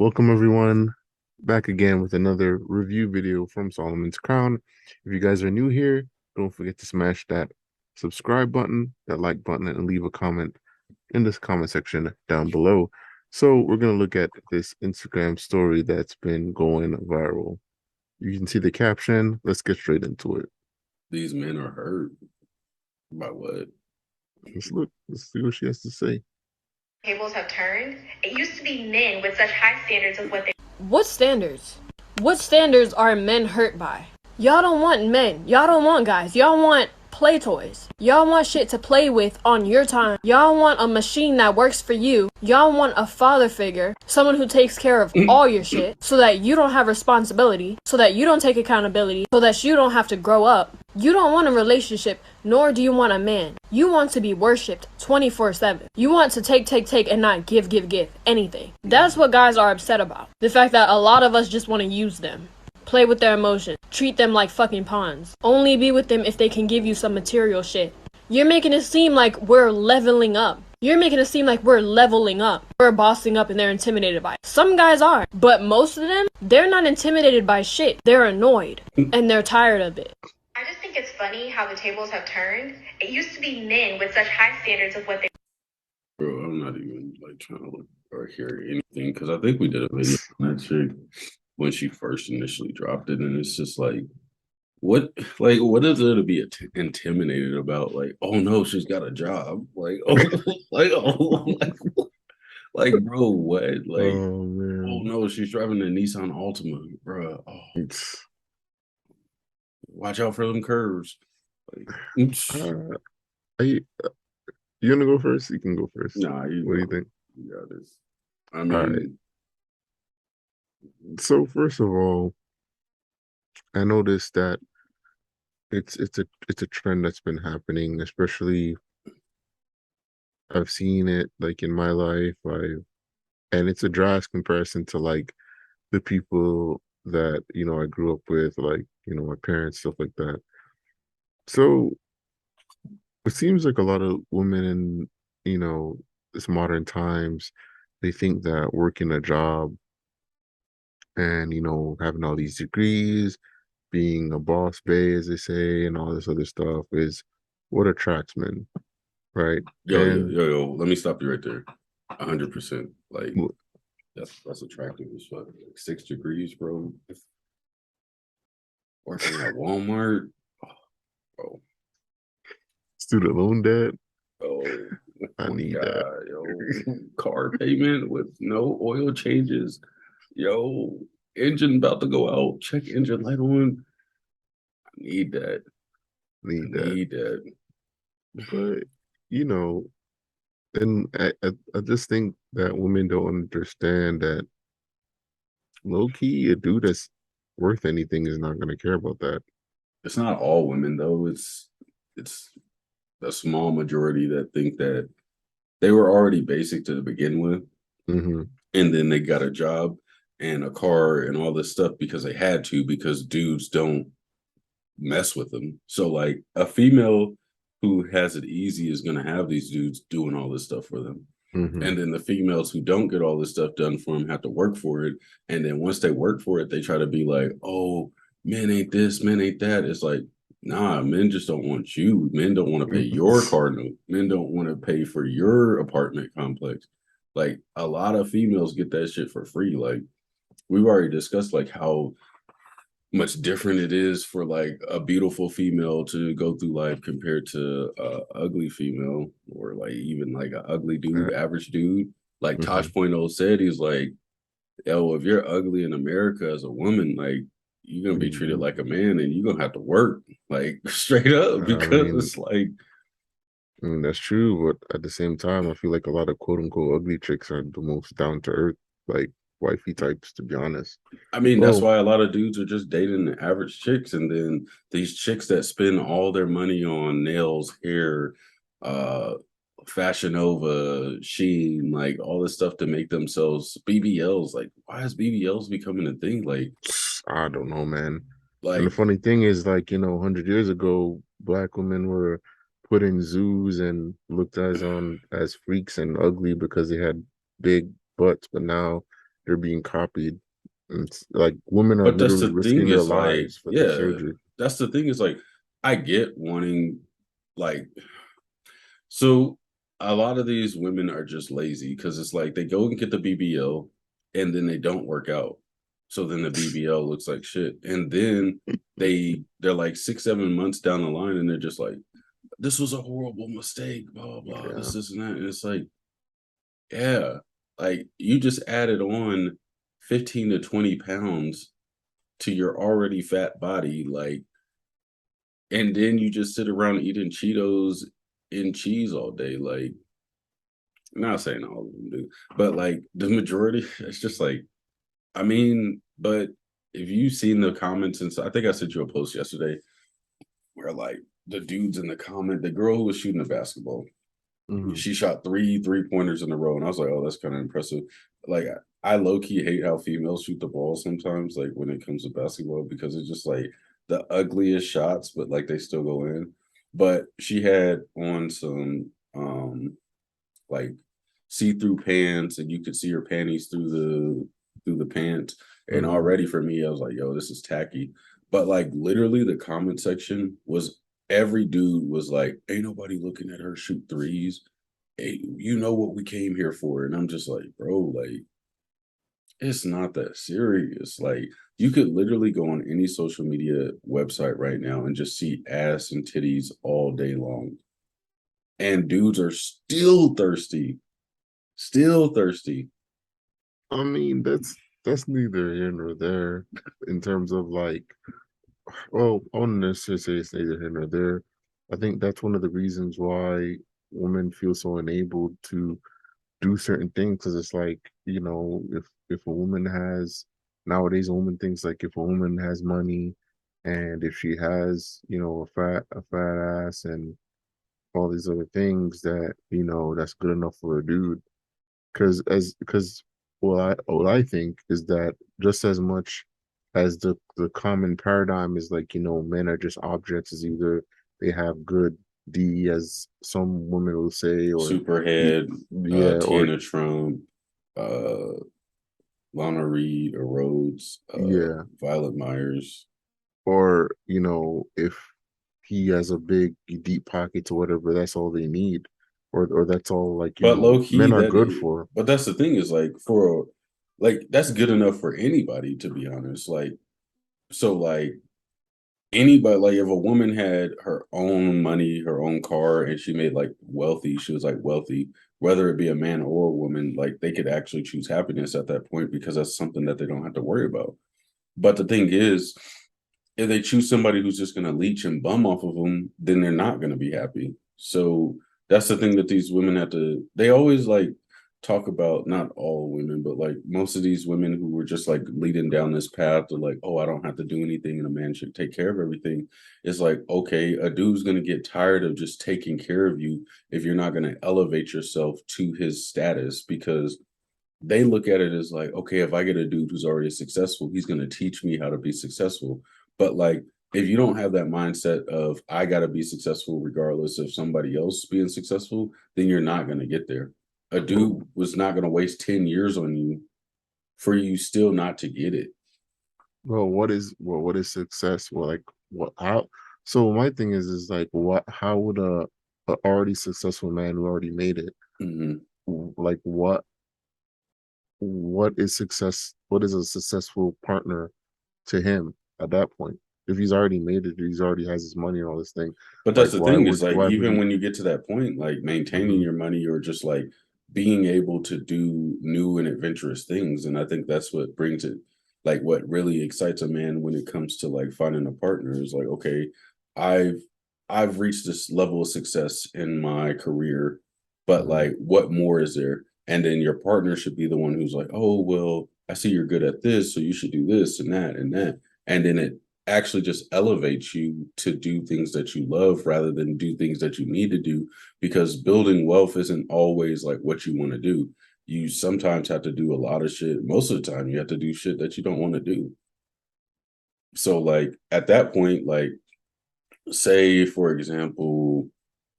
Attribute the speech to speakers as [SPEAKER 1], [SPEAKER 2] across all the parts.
[SPEAKER 1] Welcome everyone back again with another review video from Solomon's Crown. If you guys are new here, don't forget to smash that subscribe button, that like button, and leave a comment in this comment section down below. So we're going to look at this Instagram story that's been going viral. You can see the caption. Let's get straight into it.
[SPEAKER 2] These men are hurt by what?
[SPEAKER 1] Let's see what she has to say.
[SPEAKER 3] Tables have turned. It used to be men with such high standards of what they.
[SPEAKER 4] What standards? What standards are men hurt by? Y'all don't want men. Y'all don't want guys. Y'all want play toys. Y'all want shit to play with on your time. Y'all want a machine that works for you. Y'all want a father figure, someone who takes care of all your shit so that you don't have responsibility, so that you don't take accountability, so that you don't have to grow up. You don't want a relationship, nor do you want a man. You want to be worshipped 24/7. You want to take, and not give anything. That's what guys are upset about. The fact that a lot of us just want to use them. Play with their emotions. Treat them like fucking pawns. Only be with them if they can give you some material shit. You're making it seem like we're leveling up. You're making it seem like we're leveling up. We're bossing up and they're intimidated by it. Some guys are, but most of them, they're not intimidated by shit. They're annoyed and they're tired of it.
[SPEAKER 3] I just think it's funny how the tables have turned. It used to be men with such high standards of what they.
[SPEAKER 2] Bro, I'm not even like trying to look or hear anything because I think we did a video on that chick when she first initially dropped it, and it's just what is there to be intimidated about? Like, oh no, she's got a job. Like, oh, bro, what? Like,
[SPEAKER 1] Oh man.
[SPEAKER 2] oh no, she's driving a Nissan Altima, bro. Oh, watch out for them curves. Like,
[SPEAKER 1] you gonna go first? You can go first.
[SPEAKER 2] nah,
[SPEAKER 1] what do you think?
[SPEAKER 2] Yeah, this. I mean,
[SPEAKER 1] So first of all, I noticed that it's a trend that's been happening, especially I've seen it like in my life. And it's a drastic comparison to like the people that, I grew up with, like, my parents, stuff like that. So it seems like a lot of women in, this modern times, they think that working a job and, having all these degrees, being a boss bae, as they say, and all this other stuff is what attracts men, right?
[SPEAKER 2] Yo, let me stop you right there. 100%. Like, that's attractive as fuck. Like 6 degrees, bro. Working at Walmart. Oh, bro.
[SPEAKER 1] Student loan debt.
[SPEAKER 2] Oh,
[SPEAKER 1] I need that.
[SPEAKER 2] Yo. Car payment with no oil changes. Yo, engine about to go out. Check engine light on. I need that.
[SPEAKER 1] Need
[SPEAKER 2] that.
[SPEAKER 1] But and I just think that women don't understand that low key a dude that's worth anything is not going to care about that.
[SPEAKER 2] It's not all women though. It's a small majority that think that they were already basic to begin with,
[SPEAKER 1] Mm-hmm.
[SPEAKER 2] and then they got a job and a car and all this stuff because they had to, because dudes don't mess with them. So like a female who has it easy is going to have these dudes doing all this stuff for them.
[SPEAKER 1] Mm-hmm.
[SPEAKER 2] And then the females who don't get all this stuff done for them have to work for it. And then once they work for it, they try to be like, oh, men ain't this, men ain't that. It's like, nah, men just don't want you. Men don't want to pay your car note. Men don't want to pay for your apartment complex. Like a lot of females get that shit for free. Like we've already discussed like how much different it is for like a beautiful female to go through life compared to a ugly female, or like even like an ugly dude, average dude. Like Tosh Point oh said, he's like, yo, if you're ugly in America as a woman, like you're gonna be treated like a man and you're gonna have to work like straight up, because it's like,
[SPEAKER 1] that's true, but at the same time I feel like a lot of quote unquote ugly chicks are the most down to earth, like wifey types, to be honest.
[SPEAKER 2] I mean, that's why a lot of dudes are just dating the average chicks, and then these chicks that spend all their money on nails, hair, Fashion Nova, Sheen, like all this stuff to make themselves BBLs. Like, why is BBLs becoming a thing? Like,
[SPEAKER 1] I don't know, man.
[SPEAKER 2] Like,
[SPEAKER 1] and the funny thing is, like, 100 years ago, Black women were put in zoos and looked as freaks and ugly because they had big butts, but now they're being copied. And it's like women are
[SPEAKER 2] But that's
[SPEAKER 1] literally
[SPEAKER 2] the thing
[SPEAKER 1] risking their
[SPEAKER 2] is like,
[SPEAKER 1] lives for the
[SPEAKER 2] yeah,
[SPEAKER 1] surgery.
[SPEAKER 2] that's the thing is like, I get wanting like, so a lot of these women are just lazy because it's like they go and get the BBL and then they don't work out. So then the BBL looks like shit. And then they're like 6, 7 months down the line and they're just like, this was a horrible mistake, blah, blah,
[SPEAKER 1] Yeah.
[SPEAKER 2] this and that. And it's like, yeah, like you just added on 15 to 20 pounds to your already fat body, like, and then you just sit around eating Cheetos and cheese all day. Like, I'm not saying all of them do, but like the majority, it's just like, I mean, but if you've seen the comments, and so I think I sent you a post yesterday where like the dudes in the comment, the girl who was shooting the basketball,
[SPEAKER 1] Mhm.
[SPEAKER 2] she shot 3 3-pointers in a row, and I was like, oh, that's kind of impressive. Like, I low key hate how females shoot the ball sometimes, like when it comes to basketball, because it's just like the ugliest shots, but like they still go in. But she had on some like see-through pants, and you could see her panties through the pants. And
[SPEAKER 1] Mhm.
[SPEAKER 2] already for me, I was like, yo, this is tacky. But like literally the comment section was every dude was like, ain't nobody looking at her shoot threes. Hey, you know what we came here for. And I'm just like, bro, like, it's not that serious. Like, you could literally go on any social media website right now and just see ass and titties all day long. And dudes are still thirsty. Still thirsty.
[SPEAKER 1] I mean, that's neither here nor there in terms of like, well, I wouldn't necessarily say it's neither here nor there. I think that's one of the reasons why women feel so enabled to do certain things because it's like, if a woman has nowadays a woman thinks like if a woman has money and if she has, a fat ass and all these other things that, that's good enough for a dude. Because what I think is that just as much as the common paradigm is like, men are just objects, is either they have good D as some women will say, or y-
[SPEAKER 2] Superhead,
[SPEAKER 1] yeah, or
[SPEAKER 2] Tiana Trump, uh, Lana Reed, or Rhodes,
[SPEAKER 1] yeah,
[SPEAKER 2] Violet Myers.
[SPEAKER 1] or if he has a big deep pockets or whatever, that's all they need, or that's all like
[SPEAKER 2] But low key,
[SPEAKER 1] men are good for.
[SPEAKER 2] but that's the thing is like for like that's good enough for anybody to be honest. Like so like anybody like if a woman had her own money, her own car, and she made like wealthy, she was like wealthy, whether it be a man or a woman, like they could actually choose happiness at that point because that's something that they don't have to worry about. But the thing is, if they choose somebody who's just going to leech and bum off of them, then they're not going to be happy. So that's the thing that these women have to. They always like talk about not all women, but like most of these women who were just like leading down this path to like, oh, I don't have to do anything, and a man should take care of everything. It's like, okay, a dude's going to get tired of just taking care of you if you're not going to elevate yourself to his status because they look at it as like, okay, if I get a dude who's already successful, he's going to teach me how to be successful. But like, if you don't have that mindset of I got to be successful regardless of somebody else being successful, then you're not going to get there. A dude was not going to waste 10 years on you for you still not to get it.
[SPEAKER 1] Well, what is success? Well, like what how so my thing is like what how would a already successful man who already made it,
[SPEAKER 2] Hmm.
[SPEAKER 1] like what is success, what is a successful partner to him at that point? If he's already made it, he's already has his money and all this thing,
[SPEAKER 2] But that's
[SPEAKER 1] like
[SPEAKER 2] the thing is like,
[SPEAKER 1] why would
[SPEAKER 2] even
[SPEAKER 1] he?
[SPEAKER 2] when you get to that point, like maintaining
[SPEAKER 1] Mhm.
[SPEAKER 2] your money or just like being able to do new and adventurous things. And I think that's what brings it, like what really excites a man when it comes to like finding a partner is like, okay, I've I've reached this level of success in my career, but
[SPEAKER 1] Mhm.
[SPEAKER 2] like what more is there? And then your partner should be the one who's like, oh, well, I see you're good at this, so you should do this and that and that. And then it actually just elevates you to do things that you love rather than do things that you need to do because building wealth isn't always like what you want to do. You sometimes have to do a lot of shit. Most of the time you have to do shit that you don't want to do. So like at that point, like say for example,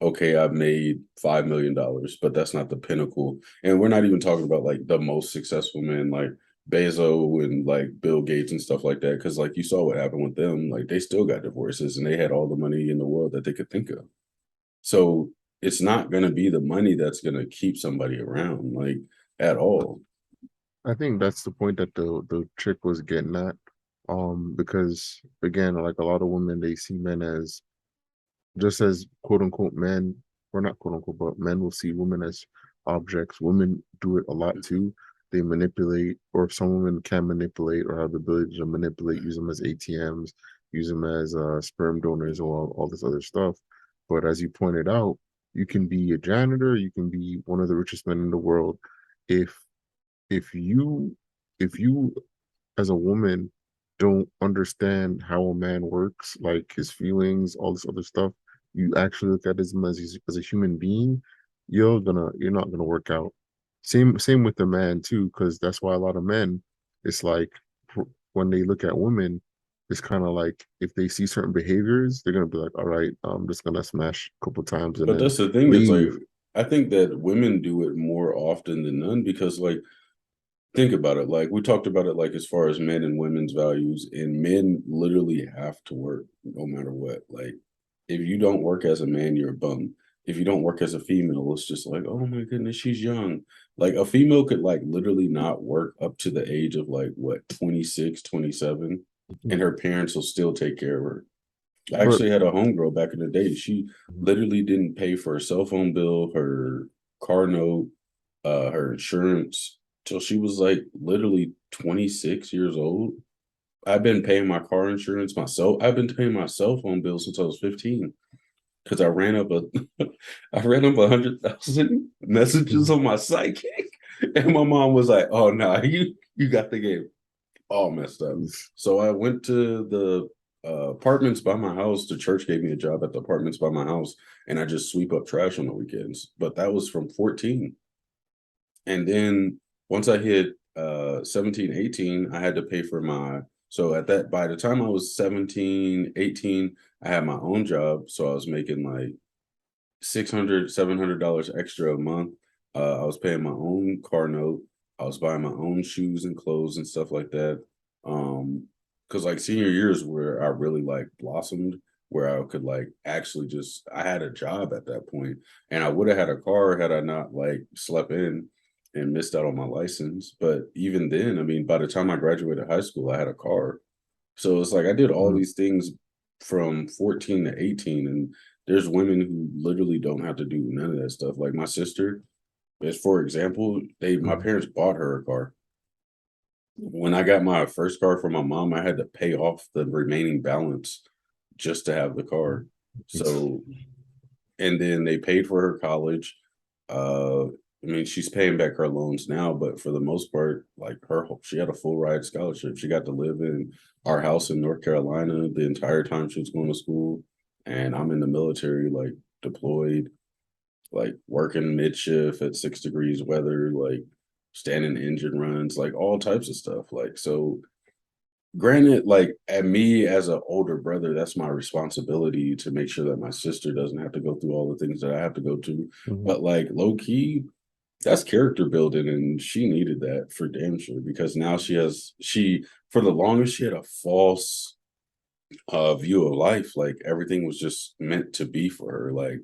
[SPEAKER 2] okay, I've made $5 million, but that's not the pinnacle. And we're not even talking about like the most successful men. Like Bezos and like Bill Gates and stuff like that. Cause like you saw what happened with them, like they still got divorces and they had all the money in the world that they could think of. So it's not gonna be the money that's gonna keep somebody around, like at all.
[SPEAKER 1] I think that's the point that the chick was getting at. Because again, like a lot of women, they see men as just as quote unquote men, or not quote unquote, but men will see women as objects. Women do it a lot too. They manipulate, or some women can manipulate or have the ability to manipulate, use them as ATMs, use them as sperm donors, or all this other stuff. But as you pointed out, you can be a janitor, you can be one of the richest men in the world. If if you if you as a woman don't understand how a man works, like his feelings, all this other stuff, you actually look at him as a human being, you're not gonna work out. Same with the man too, because that's why a lot of men, it's like when they look at women, it's kind of like if they see certain behaviors, they're gonna be like, all right, I'm just gonna smash a couple times and
[SPEAKER 2] But
[SPEAKER 1] then
[SPEAKER 2] that's the thing, is like
[SPEAKER 1] leave.
[SPEAKER 2] I think that women do it more often than none because like think about it, like we talked about it like as far as men and women's values, and men literally have to work no matter what. Like if you don't work as a man, you're a bum. If you don't work as a female, it's just like, oh my goodness, she's young. Like a female could like literally not work up to the age of like what 26, 27, and her parents will still take care of her. I
[SPEAKER 1] But
[SPEAKER 2] actually had a homegirl back in the day. She literally didn't pay for her cell phone bill, her car note, her insurance till she was like literally 26 years old. I've been paying my car insurance myself. I've been paying my cell phone bill since I was 15 because I ran up a I ran up 100,000 messages on my psychic. And my mom was like, oh no, you got the game all messed up. So I went to the apartments by my house. The church gave me a job at the apartments by my house, and I just sweep up trash on the weekends. But that was from 14. And then once I hit 17, 18, I had to pay for my so at that by the time I was 17, 18, I had my own job. So I was making like 600, $700 extra a month. I was paying my own car note. I was buying my own shoes and clothes and stuff like that. Because like senior years where I really like blossomed, where I could like actually just I had a job at that point, and I would have had a car had I not like slept in and missed out on my license. But even then, I mean, by the time I graduated high school, I had a car. So it's like I did all
[SPEAKER 1] Mhm.
[SPEAKER 2] these things from 14 to 18, and there's women who literally don't have to do none of that stuff. Like my sister, as for example, they my
[SPEAKER 1] Mhm.
[SPEAKER 2] parents bought her a car. When I got my first car from my mom, I had to pay off the remaining balance just to have the car. So, and then they paid for her college. I mean, she's paying back her loans now, but for the most part, like she had a full ride scholarship. She got to live in our house in North Carolina the entire time she was going to school. And I'm in the military, like deployed, like working mid shift at 6 degrees weather, like standing engine runs, like all types of stuff. Like, so granted, like at me as an older brother, that's my responsibility to make sure that my sister doesn't have to go through all the things that I have to go to.
[SPEAKER 1] Mhm.
[SPEAKER 2] But like low key, that's character building, and she needed that for damn sure because now she for the longest she had a false view of life. Like everything was just meant to be for her. Like,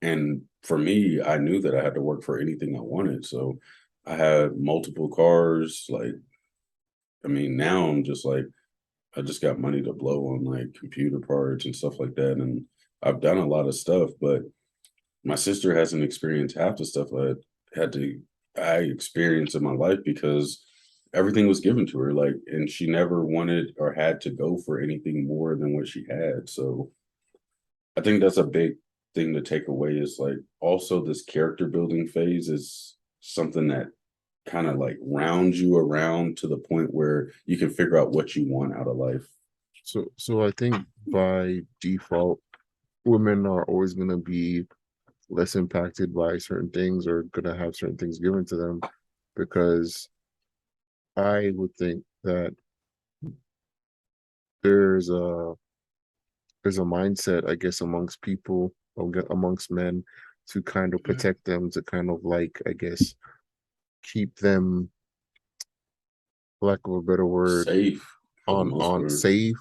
[SPEAKER 2] and for me, I knew that I had to work for anything I wanted. So I had multiple cars. Like, I mean, now I'm just like, I just got money to blow on like computer parts and stuff like that. And I've done a lot of stuff, but my sister hasn't experienced half the stuff had to I experienced in my life because everything was given to her. Like, and she never wanted or had to go for anything more than what she had. So I think that's a big thing to take away is like also this character building phase is something that kind of like rounds you around to the point where you can figure out what you want out of life.
[SPEAKER 1] So I think by default, women are always going to be less impacted by certain things or going to have certain things given to them because I would think that there's a there's a mindset, I guess, amongst people, amongst men, to kind of protect them, to kind of like, I guess, keep them for lack of a better word,
[SPEAKER 2] safe for the most
[SPEAKER 1] on
[SPEAKER 2] part.
[SPEAKER 1] safe,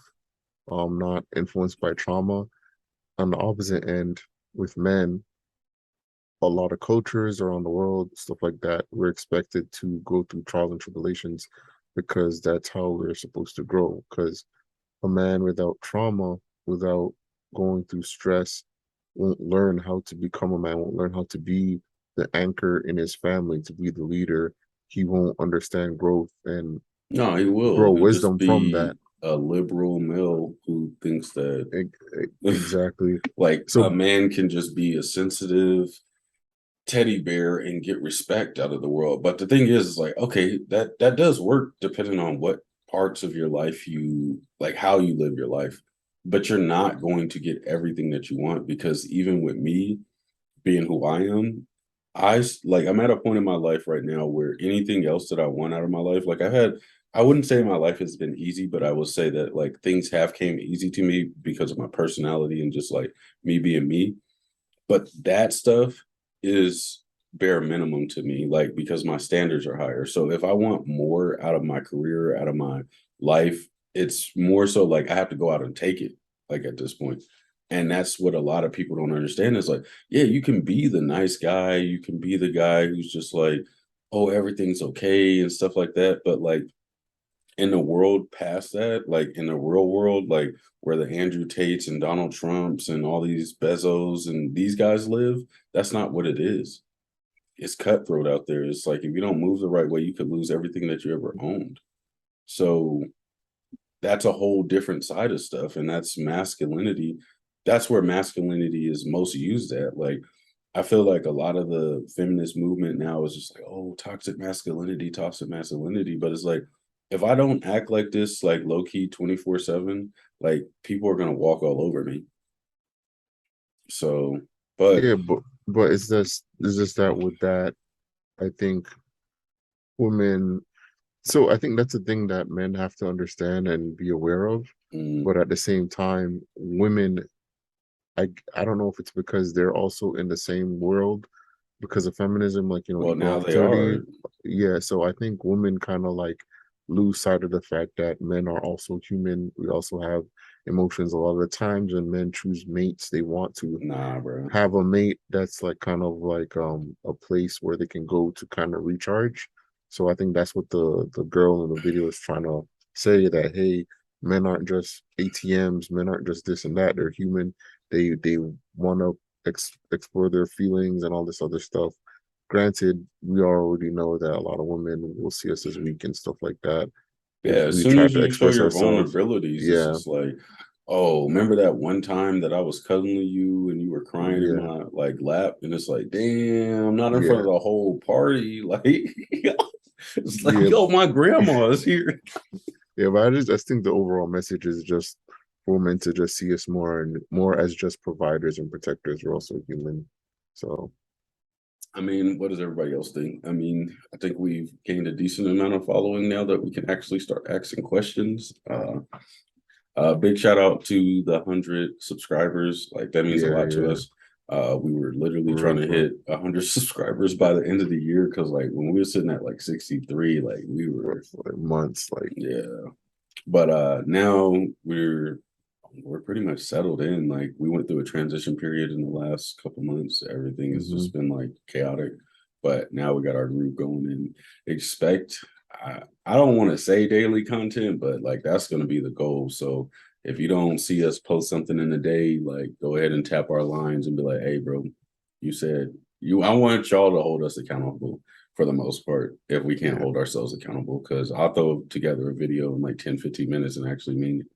[SPEAKER 1] not influenced by trauma. On the opposite end, with men, a lot of cultures around the world, stuff like that, we're expected to go through trials and tribulations because that's how we're supposed to grow. Because a man without trauma, without going through stress, won't learn how to become a man, won't learn how to be the anchor in his family, to be the leader. He won't understand growth and
[SPEAKER 2] No, he will.
[SPEAKER 1] grow
[SPEAKER 2] He'll just
[SPEAKER 1] wisdom from that.
[SPEAKER 2] be a liberal male who thinks that
[SPEAKER 1] Exactly.
[SPEAKER 2] like a
[SPEAKER 1] So
[SPEAKER 2] man can just be a sensitive teddy bear and get respect out of the world. But the thing is like, okay, that does work depending on what parts of your life you like, how you live your life. But you're not going to get everything that you want because even with me being who I am, like I'm at a point in my life right now where anything else that I want out of my life, like I wouldn't say my life has been easy, but I will say that like things have came easy to me because of my personality and just like me being me. But that stuff is bare minimum to me, like because my standards are higher. So if I want more out of my career, out of my life, it's more so like I have to go out and take it, like at this point. And that's what a lot of people don't understand is like, yeah, you can be the nice guy, you can be the guy who's just like, oh, everything's okay and stuff like that. But like in the world past that, like in the real world, like where the Andrew Tates and Donald Trumps and all these Bezos and these guys live, that's not what it is. It's cutthroat out there. It's like if you don't move the right way, you could lose everything that you ever owned. So that's a whole different side of stuff. And that's masculinity. That's where masculinity is most used at. Like I feel like a lot of the feminist movement now is just like, oh, toxic masculinity. But it's like, if I don't act like this, like low key 24/7, like people are gonna walk all over me. So, but
[SPEAKER 1] yeah, but it's just that with that, I think women. So I think that's a thing that men have to understand and be aware of.
[SPEAKER 2] mm,
[SPEAKER 1] But at the same time, women, I don't know if it's because they're also in the same world because of feminism, like
[SPEAKER 2] well,
[SPEAKER 1] equal
[SPEAKER 2] now they
[SPEAKER 1] opportunity.
[SPEAKER 2] are.
[SPEAKER 1] Yeah, so I think women kind of like lose sight of the fact that men are also human. We also have emotions a lot of the times, and men choose mates they want to
[SPEAKER 2] Nah, bro.
[SPEAKER 1] have a mate that's like kind of like a place where they can go to kind of recharge. So I think that's what the girl in the video is trying to say, that hey, men aren't just ATMs, men aren't just this and that. They're human. They want to explore their feelings and all this other stuff. Granted, we already know that a lot of women will see us as weak and stuff like that
[SPEAKER 2] Yeah,
[SPEAKER 1] if
[SPEAKER 2] as
[SPEAKER 1] we
[SPEAKER 2] soon
[SPEAKER 1] try
[SPEAKER 2] as
[SPEAKER 1] to
[SPEAKER 2] you show
[SPEAKER 1] express
[SPEAKER 2] your
[SPEAKER 1] ourselves.
[SPEAKER 2] vulnerabilities, it's
[SPEAKER 1] Yeah,
[SPEAKER 2] just like, oh, remember that one time that I was cuddling you and you were crying in
[SPEAKER 1] yeah,
[SPEAKER 2] my like lap, and it's like, damn, not in front
[SPEAKER 1] yeah,
[SPEAKER 2] of the whole party. Like, it's like,
[SPEAKER 1] yeah.
[SPEAKER 2] yo, my grandma is here.
[SPEAKER 1] Yeah, but I just think the overall message is just for men to just see us more and more as just providers and protectors. We're also human. So
[SPEAKER 2] I mean, what does everybody else think? I mean, I think we've gained a decent amount of following now that we can actually start asking questions. Big shout out to the 100 subscribers. Like that means a
[SPEAKER 1] yeah,
[SPEAKER 2] lot to
[SPEAKER 1] yeah.
[SPEAKER 2] us. We were literally
[SPEAKER 1] For real,
[SPEAKER 2] trying to
[SPEAKER 1] for real.
[SPEAKER 2] hit 100 subscribers by the end of the year because, like, when we were sitting at like 63, like we
[SPEAKER 1] For
[SPEAKER 2] were,
[SPEAKER 1] like months. Like
[SPEAKER 2] yeah. But now we're pretty much settled in. Like we went through a transition period in the last couple months. Everything has
[SPEAKER 1] hmm
[SPEAKER 2] just been like chaotic, but now we got our group going and expect. I don't want to say daily content, but like that's going to be the goal. So if you don't see us post something in a day, like go ahead and tap our lines and be like, "Hey, bro, you said you." I want y'all to hold us accountable for the most part if we can't
[SPEAKER 1] yeah.
[SPEAKER 2] hold ourselves accountable because I'll throw together a video in like 10, 15 minutes and actually mean it.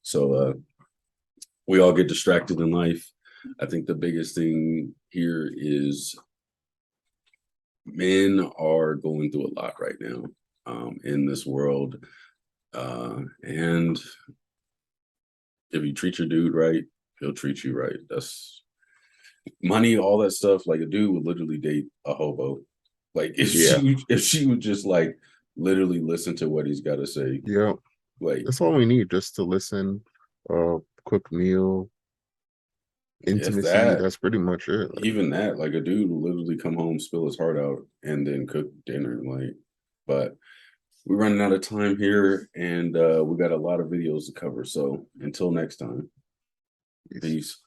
[SPEAKER 2] So we all get distracted in life. I think the biggest thing here is men are going through a lot right now in this world. And if you treat your dude right, he'll treat you right. That's money, all that stuff. Like a dude would literally date a hobo. Like
[SPEAKER 1] Yeah.
[SPEAKER 2] if she would just like literally listen to what he's got to say.
[SPEAKER 1] Yeah.
[SPEAKER 2] Like
[SPEAKER 1] That's all we need, just to listen, cook meal,
[SPEAKER 2] if
[SPEAKER 1] intimacy.
[SPEAKER 2] that,
[SPEAKER 1] That's pretty much it. Like
[SPEAKER 2] even that, like a dude will literally come home, spill his heart out, and then cook dinner. Like, but we're running out of time here, and we got a lot of videos to cover. So until next time,
[SPEAKER 1] Peace.
[SPEAKER 2] peace.